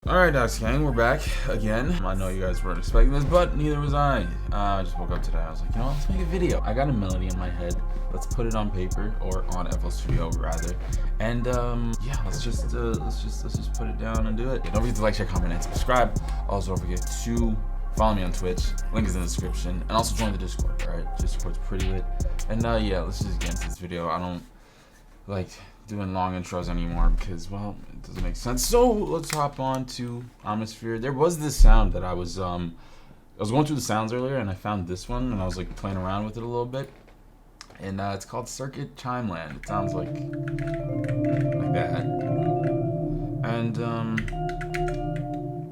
Alright, Docs Gang, we're back again. I know you guys weren't expecting this, but neither was I. I just woke up today. I was like, you know what, let's make a video. I got a melody in my head. Let's put it on paper, or on FL Studio rather. And yeah, let's just put it down and do it. Don't forget to like, share, comment, and subscribe. Also, don't forget to follow me on Twitch. Link is in the description, and also join the Discord. Alright, Discord's pretty lit. And yeah, let's just get into this video. I don't like doing long intros anymore because, well, it doesn't make sense. So let's hop on to Atmosphere. There was this sound that I was going through the sounds earlier, and I found this one, and I was like playing around with it a little bit. And it's called Circuit Chimeland. It sounds like that. And I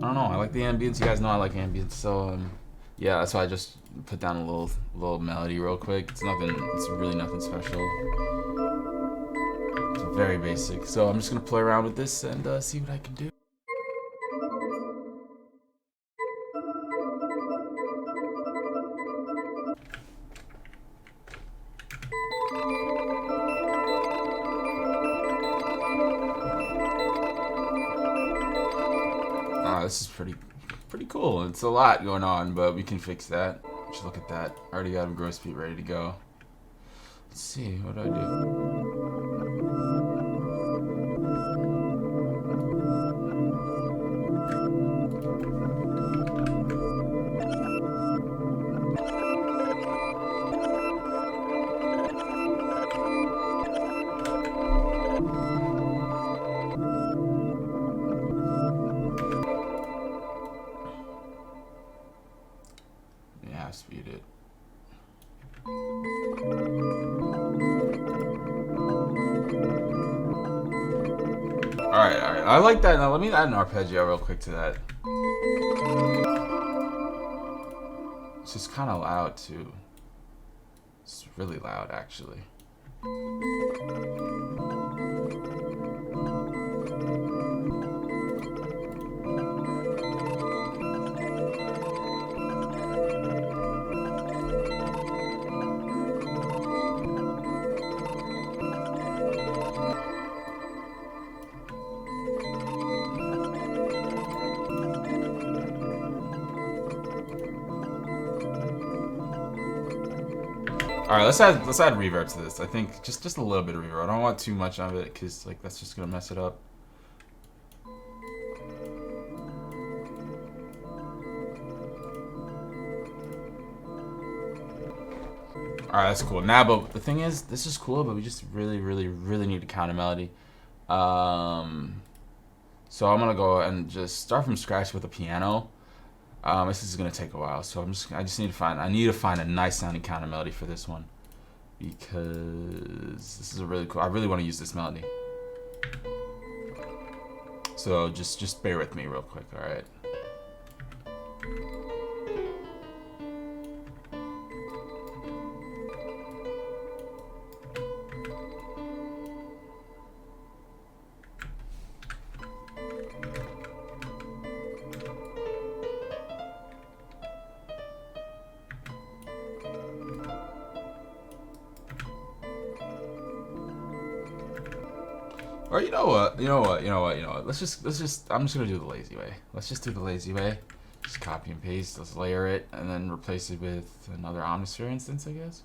don't know. I like the ambience. You guys know I like ambience. So yeah, that's why I just put down a little melody real quick. It's nothing. It's really nothing special. Very basic. So I'm just gonna play around with this and see what I can do. This is pretty cool. It's a lot going on, but we can fix that. Just look at that. I already got a gross beat ready to go. Let's see, what do I do? Yeah, speed it. Alright. I like that. Now let me add an arpeggio real quick to that. It's just kind of loud too. It's really loud actually. All right, let's add reverb to this. I think just a little bit of reverb. I don't want too much of it because like that's just gonna mess it up. All right, that's cool. Now, but the thing is, this is cool, but we just really need a counter melody. So I'm gonna go and just start from scratch with a piano. This is gonna take a while, so I just need to find a nice sounding counter melody for this one because this is a really cool. I really want to use this melody. So just bear with me real quick, all right? Or you know what? Let's just I'm just gonna do the lazy way. Let's just do the lazy way. Just copy and paste, let's layer it, and then replace it with another Atmosphere instance, I guess.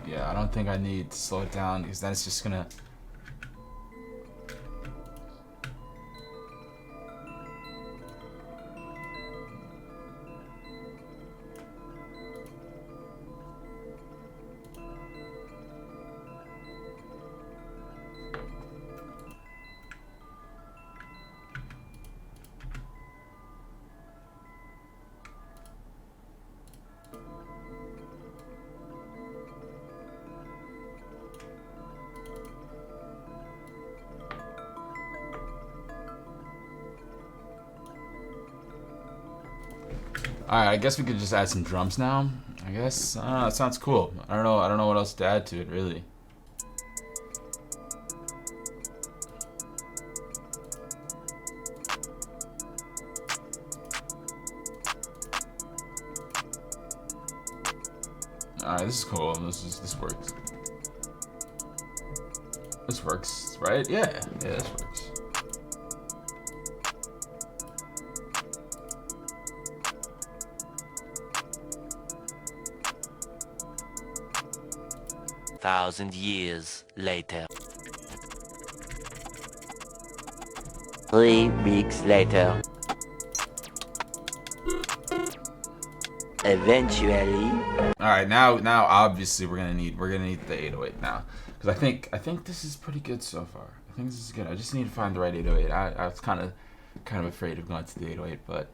Yeah, I don't think I need to slow it down because then it's just gonna. Alright, I guess we could just add some drums now. I guess. It sounds cool. I don't know what else to add to it, really. this is cool. This works. This works, right? Yeah, this works. Thousand years later. 3 weeks later. Eventually. All right, now obviously we're gonna need the 808 now, because I think this is pretty good so far. I think this is good. I just need to find the right 808. I was kind of afraid of going to the 808, but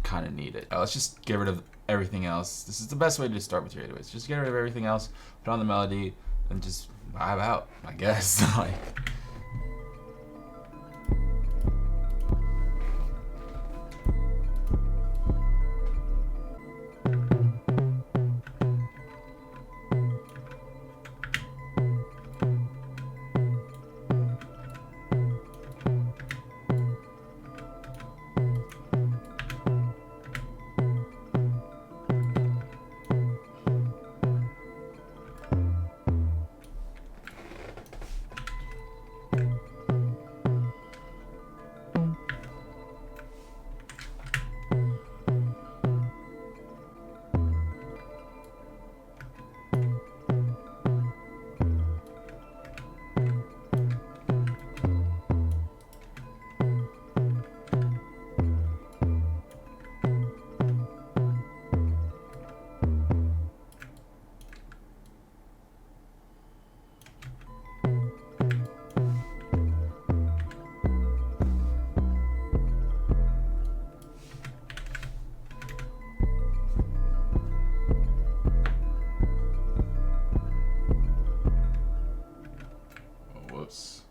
kind of need it. Let's just get rid of everything else. This is the best way to start with your 808s. Just get rid of everything else, put on the melody, and just vibe out, I guess. Like. Whoops.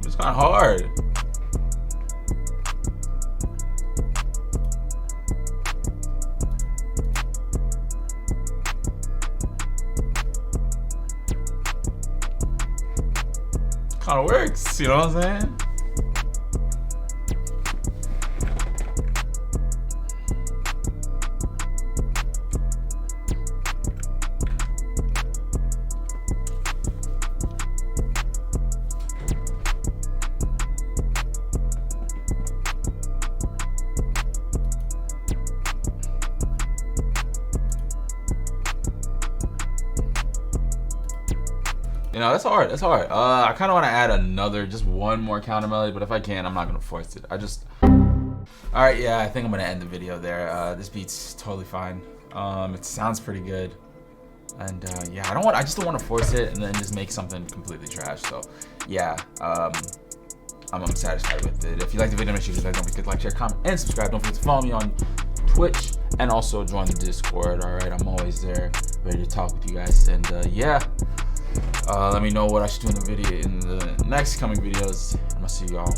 It's kind of hard. Kind of works, you know what I'm saying? You know, that's hard. That's hard. I kind of want to add just one more counter melody, but if I can, I'm not gonna force it. All right, yeah, I think I'm gonna end the video there. This beat's totally fine. It sounds pretty good, and yeah, I just don't want to force it and then just make something completely trash. So, yeah, I'm satisfied with it. If you like the video, make sure you guys don't forget to like, share, comment, and subscribe. Don't forget to follow me on Twitch and also join the Discord. All right, I'm always there, ready to talk with you guys, and yeah. Let me know what I should do in the next coming videos. I'm gonna see y'all